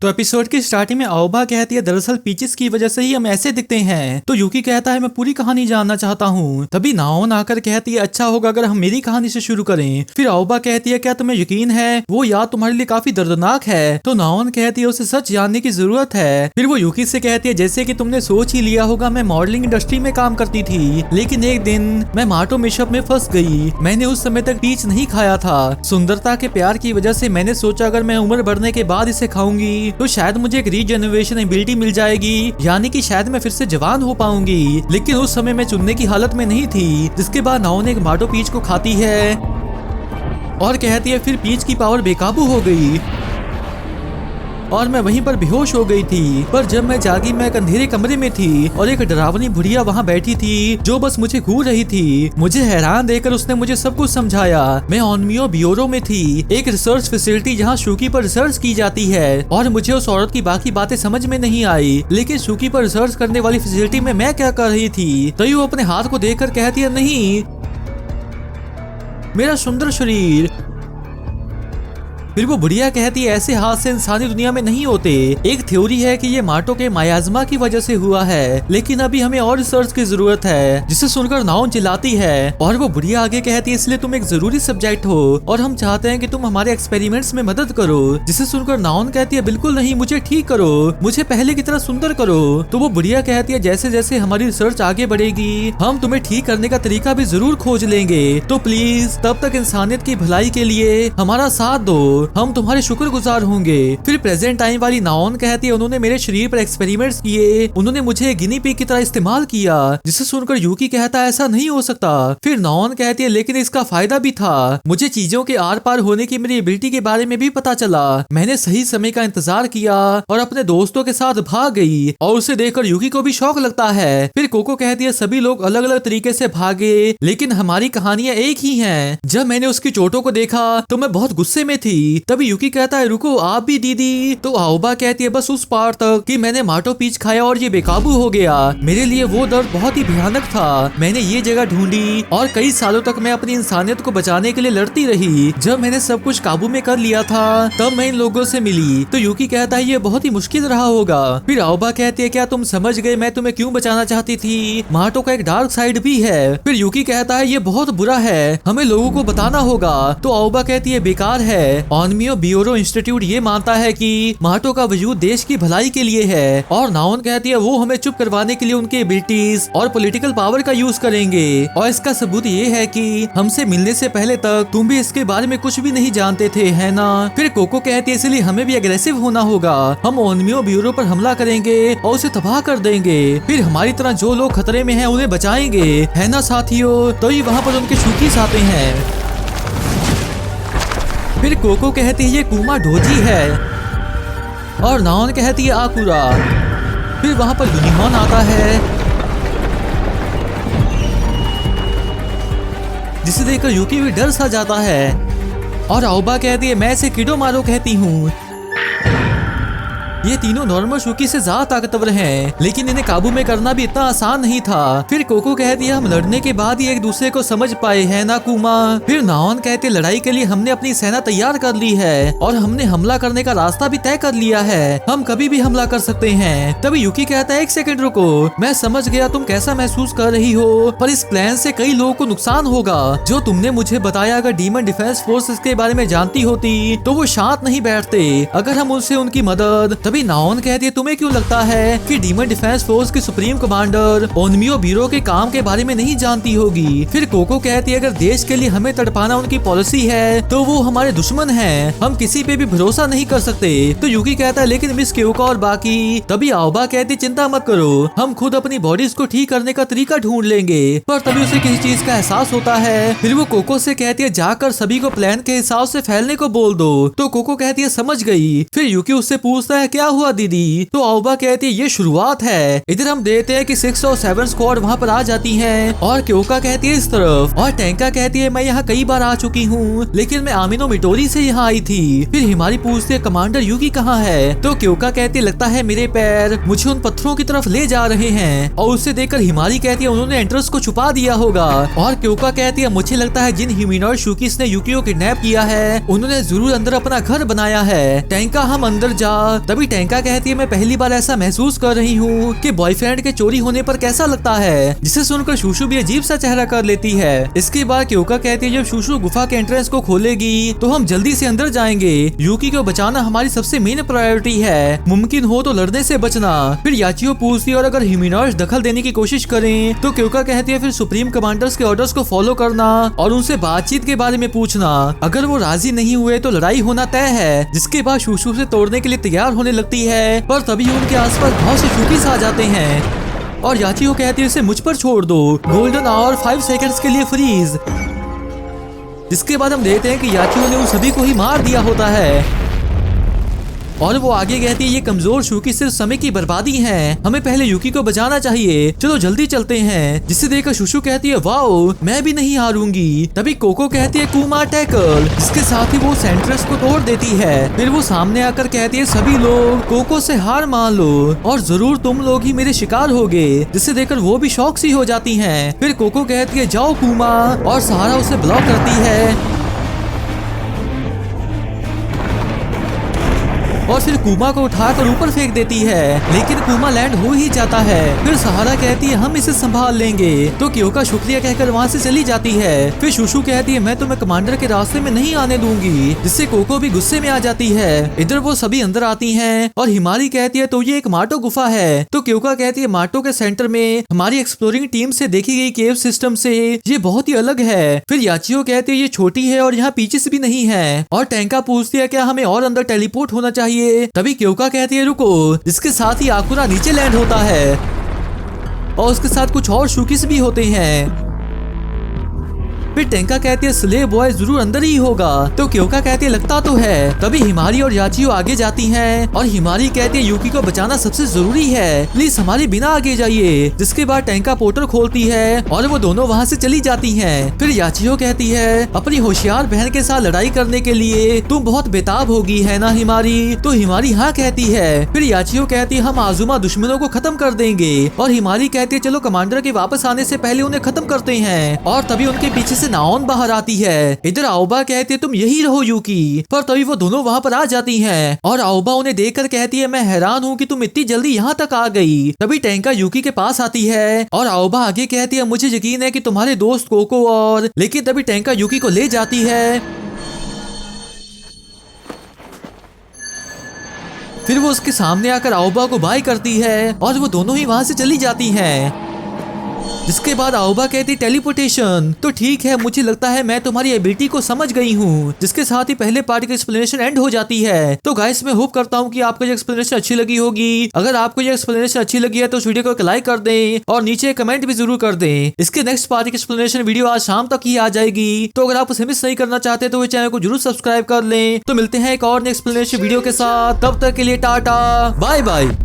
तो एपिसोड की स्टार्टिंग में आओबा कहती है दरअसल पीचेस की वजह से ही हम ऐसे दिखते हैं। तो यूकी कहता है मैं पूरी कहानी जानना चाहता हूँ। तभी नाओन आकर कहती है अच्छा होगा अगर हम मेरी कहानी से शुरू करें। फिर आओबा कहती है क्या तुम्हें यकीन है वो याद तुम्हारे लिए काफी दर्दनाक है। तो नाओन कहती है उसे सच जानने की जरूरत है। फिर वो यूकी से कहती है जैसे कि तुमने सोच ही लिया होगा मैं मॉडलिंग इंडस्ट्री में काम करती थी, लेकिन एक दिन मैं माटो मिशअप में फंस गई। मैंने उस समय तक पीच नहीं खाया था। सुंदरता के प्यार की वजह से मैंने सोचा अगर मैं उम्र बढ़ने के बाद इसे खाऊंगी तो शायद मुझे एक रीजनरेशन एबिलिटी मिल जाएगी, यानी कि शायद मैं फिर से जवान हो पाऊंगी। लेकिन उस समय मैं चुनने की हालत में नहीं थी। जिसके बाद नाओन एक माटो पीच को खाती है और कहती है फिर पीच की पावर बेकाबू हो गई और मैं वहीं पर बेहोश हो गई थी। पर जब मैं जागी मैं एक अंधेरे कमरे में थी और एक डरावनी बुढ़िया वहाँ बैठी थी जो बस मुझे घूर रही थी। मुझे हैरान देखकर उसने मुझे सब कुछ समझाया। मैं ओनमियो ब्यूरो में थी, एक रिसर्च फैसिलिटी जहाँ शूकी पर रिसर्च की जाती है, और मुझे उस औरत की बाकी बातें समझ में नहीं आई। लेकिन शूकी पर रिसर्च करने वाली फैसिलिटी में मैं क्या कर रही थी। तो वो अपने हाथ को देखकर कहती है नहीं, मेरा सुंदर शरीर। फिर वो बुढ़िया कहती है ऐसे हाथ से इंसानी दुनिया में नहीं होते। एक थ्योरी है कि ये माटो के मायाजमा की वजह से हुआ है, लेकिन अभी हमें और रिसर्च की जरूरत है। जिसे सुनकर नाओन चिल्लाती है और वो बुढ़िया आगे कहती है इसलिए तुम एक जरूरी सब्जेक्ट हो और हम चाहते हैं कि तुम हमारे एक्सपेरिमेंट्स में मदद करो। जिसे सुनकर नाओन कहती है बिल्कुल नहीं, मुझे ठीक करो, मुझे पहले की तरह सुंदर करो। तो वो बुढ़िया कहती है जैसे जैसे हमारी रिसर्च आगे बढ़ेगी हम तुम्हें ठीक करने का तरीका भी जरूर खोज लेंगे। तो प्लीज तब तक इंसानियत की भलाई के लिए हमारा साथ दो, हम तुम्हारे शुक्रगुजार होंगे। फिर प्रेजेंट टाइम वाली नाओन कहती है उन्होंने मेरे शरीर पर एक्सपेरिमेंट्स किए, उन्होंने मुझे गिनी पिग की तरह इस्तेमाल किया। जिसे सुनकर यूकी कहता है ऐसा नहीं हो सकता। फिर नाओन कहती है लेकिन इसका फायदा भी था, मुझे चीजों के आर पार होने की मेरी एबिलिटी के बारे में भी पता चला। मैंने सही समय का इंतजार किया और अपने दोस्तों के साथ भाग गई और उसे देखकर यूकी को भी शौक लगता है। फिर कोको कहती है सभी लोग अलग अलग तरीके से भागे लेकिन हमारी कहानियां एक ही हैं। जब मैंने उसकी चोटों को देखा तो मैं बहुत गुस्से में थी। तभी यूकी कहता है रुको आप भी दीदी। तो आओबा कहती है बस उस पार तक कि मैंने माटो पीच खाया और ये बेकाबू हो गया। मेरे लिए वो दर्द बहुत ही भयानक था। मैंने ये जगह ढूंढी और कई सालों तक मैं अपनी इंसानियत को बचाने के लिए लड़ती रही। जब मैंने सब कुछ काबू में कर लिया था तब मैं इन लोगों से मिली। तो यूकी कहता है ये बहुत ही मुश्किल रहा होगा। फिर आओबा कहती है क्या तुम समझ गए मैं तुम्हें क्यों बचाना चाहती थी, माटो का एक डार्क साइड भी है। फिर यूकी कहता है ये बहुत बुरा है, हमें लोगों को बताना होगा। तो आओबा कहती है बेकार है, ओनमियो ब्यूरो इंस्टीट्यूट ये मानता है कि माटो का वजूद देश की भलाई के लिए है। और नाओन कहती है वो हमें चुप करवाने के लिए उनके एबिलिटीज और पॉलिटिकल पावर का यूज करेंगे। और इसका सबूत ये है कि हमसे मिलने से पहले तक तुम भी इसके बारे में कुछ भी नहीं जानते थे, है ना। फिर कोको कहती है इसलिए हमें भी अग्रेसिव होना होगा। हम ओनमियो ब्यूरो पर हमला करेंगे और उसे तबाह कर देंगे। फिर हमारी तरह जो लोग खतरे में हैं उन्हें बचाएंगे, है ना साथियों। तो ये वहाँ पर उनके शूकीस आते हैं। फिर कोको कहती है ये कुमा डोजी है और नाओन कहती है आकुरा। फिर वहां पर यूनिकॉर्न आता है जिसे देखकर यूकी भी डर सा जाता है और आओबा कहती है मैं इसे किडो मारो कहती हूँ। ये तीनों नॉर्मल शूकी से ज्यादा ताकतवर हैं, लेकिन इन्हें काबू में करना भी इतना आसान नहीं था। फिर कोको कहती है हम लड़ने के बाद ही एक दूसरे को समझ पाए, है ना कुमा। फिर नाओन कहते लड़ाई के लिए हमने अपनी सेना तैयार कर ली है और हमने हमला करने का रास्ता भी तय कर लिया है, हम कभी भी हमला कर सकते हैं। तभी यूकी कहता है एक सेकंड रुको, मैं समझ गया तुम कैसा महसूस कर रही हो, पर इस प्लान से कई लोगों को नुकसान होगा। जो तुमने मुझे बताया अगर डीमन डिफेंस फोर्स इसके बारे में जानती होती तो वो शांत नहीं बैठते अगर हम उनसे उनकी मदद। तभी नाओन कहती है तुम्हें क्यों लगता है कि डीमन डिफेंस फोर्स की सुप्रीम कमांडर ओनमियो ब्यूरो के काम के बारे में नहीं जानती होगी। फिर कोको कहती है अगर देश के लिए हमें तड़पाना उनकी पॉलिसी है तो वो हमारे दुश्मन हैं, हम किसी पे भी भरोसा नहीं कर सकते। तो यूकी कहता है लेकिन मिस क्योका और बाकी। तभी आओबा कहती चिंता मत करो, हम खुद अपनी बॉडीज को ठीक करने का तरीका ढूंढ लेंगे। पर तभी उसे किसी चीज का एहसास होता है। फिर वो कोको से कहती है जाकर सभी को प्लान के हिसाब से फैलने को बोल दो। तो कोको कहती है समझ गई। फिर यूकी उससे पूछता है क्या हुआ दीदी। तो आओबा कहती है ये शुरुआत है। इधर हम देखते हैं कि 6 और 7 स्क्वाड वहाँ पर आ जाती हैं और क्योका कहती है इस तरफ, और टैंका कहती है मैं यहाँ कई बार आ चुकी हूँ लेकिन मैं आमिनो मिटोरी से यहाँ आई थी। फिर हिमारी पूछती है कमांडर यूकी कहाँ है। तो क्योका कहती है लगता है मेरे पैर मुझे उन पत्थरों की तरफ ले जा रहे हैं। और उसे देखकर हिमारी कहती है उन्होंने एंट्रेंस को छुपा दिया होगा। और क्योका कहती है मुझे लगता है जिन ह्यूमनॉइड शूकीस ने यूकी को किडनैप किया है उन्होंने जरूर अंदर अपना घर बनाया है। टैंका हम अंदर जा। तभी टेंका कहती है मैं पहली बार ऐसा महसूस कर रही हूँ कि बॉयफ्रेंड के चोरी होने पर कैसा लगता है, जिसे सुनकर शूशु भी अजीब सा चेहरा कर लेती है। इसके बाद क्योका कहती है जब शूशु गुफा के एंट्रेंस को खोलेगी तो हम जल्दी से अंदर जाएंगे। यूकी को बचाना हमारी सबसे मेन प्रायोरिटी है, मुमकिन हो तो लड़ने से बचना। फिर याचियो पूछती है और अगर ह्यूमनॉइड्स दखल देने की कोशिश करें तो क्योका कहती है फिर सुप्रीम कमांडर्स के ऑर्डर्स को फॉलो करना और उनसे बातचीत के बारे में पूछना। अगर वो राजी नहीं हुए तो लड़ाई होना तय है। जिसके बाद शूशु से तोड़ने के लिए तैयार होने लगती है, पर तभी उनके आसपास बहुत से शूकीस आ जाते हैं और याचियो कहती है इसे मुझ पर छोड़ दो, गोल्डन आवर 5 सेकंड्स के लिए फ्रीज। जिसके बाद हम देखते हैं कि याचियो ने उन सभी को ही मार दिया होता है और वो आगे कहती है ये कमजोर शूकी सिर्फ समय की बर्बादी है, हमें पहले यूकी को बचाना चाहिए, चलो जल्दी चलते हैं। जिसे देखकर शूशु कहती है वाओ मैं भी नहीं हारूंगी। तभी कोको कहती है कुमा टैकल, जिसके साथ ही वो सेंट्रेस को तोड़ देती है। फिर वो सामने आकर कहती है सभी लोग कोको से हार मान लो और जरूर तुम लोग ही मेरे शिकार होगे। जिसे देखकर वो भी शौक सी हो जाती है। फिर कोको कहती है जाओ कुमा और सहारा उसे ब्लॉक करती है और फिर कुमा को उठाकर ऊपर फेंक देती है, लेकिन कुमा लैंड हो ही जाता है। फिर सहारा कहती है हम इसे संभाल लेंगे, तो क्योका शुक्रिया कहकर वहाँ से चली जाती है। फिर शूशु कहती है मैं तुम्हें कमांडर के रास्ते में नहीं आने दूंगी, जिससे कोको भी गुस्से में आ जाती है। इधर वो सभी अंदर आती हैं और हिमारी कहती है तो ये एक माटो गुफा है। तो क्योका कहती है माटो के सेंटर में हमारी एक्सप्लोरिंग टीम से देखी गई केव सिस्टम से ये बहुत ही अलग है। फिर याचियो कहती है ये छोटी है और यहाँ पीछे भी नहीं है। और टेंका पूछती है क्या हमें और अंदर टेलीपोर्ट होना चाहिए। तभी क्योका कहती है रुको, जिसके साथ ही आकुरा नीचे लैंड होता है और उसके साथ कुछ और शूकीस भी होते हैं। फिर टेंका कहती है स्लेव बॉय जरूर अंदर ही होगा, तो क्योका कहती है लगता तो है। तभी हिमारी और याचियो आगे जाती हैं और हिमारी कहती है यूकी को बचाना सबसे जरूरी है, प्लीज हमारे बिना आगे जाइए। जिसके बाद टेंका पोर्टल खोलती है और वो दोनों वहाँ से चली जाती हैं। फिर याचियो कहती है अपनी होशियार बहन के साथ लड़ाई करने के लिए तुम बहुत बेताब होगी है ना हिमारी। तो हिमारी हाँ कहती है। फिर याचियो कहती है हम आजुमा दुश्मनों को खत्म कर देंगे और हिमारी कहती है चलो कमांडर के वापस आने से पहले उन्हें खत्म करते हैं। और तभी उनके पीछे नाओन बाहर आती है। इधर आओबा कहती है तुम यही रहो यूकी, पर तभी वो दोनों वहाँ पर आ जाती हैं और आओबा उन्हें देखकर कहती है मैं हैरान हूँ कि तुम इतनी जल्दी यहाँ तक आ गई। तभी टेंका यूकी के पास आती है और आओबा आगे कहती है मुझे यकीन है कि तुम्हारे दोस्त कोको और, लेकिन तभी टेंका यूकी को ले जाती है। फिर वो उसके सामने आकर आओबा को बाय करती है और वो दोनों ही वहाँ से चली जाती हैं। जिसके बाद आओबा कहती टेलीपोर्टेशन, तो ठीक है मुझे लगता है मैं तुम्हारी एबिलिटी को समझ गई हूँ। जिसके साथ ही पहले पार्ट की एक्सप्लेनेशन एंड हो जाती है। तो गाइस मैं होप करता हूँ कि आपको ये एक्सप्लेनेशन अच्छी लगी होगी। अगर आपको ये एक्सप्लेनेशन अच्छी लगी है तो इस वीडियो को लाइक कर दें और नीचे कमेंट भी जरूर कर दें। इसके नेक्स्ट पार्ट की एक्सप्लेनेशन वीडियो आज शाम तक ही आ जाएगी, तो अगर आप उसे मिस नहीं करना चाहते तो चैनल को जरूर सब्सक्राइब कर लें। तो मिलते हैं एक और एक्सप्लेनेशन वीडियो के साथ, तब तक के लिए टाटा बाय बाय।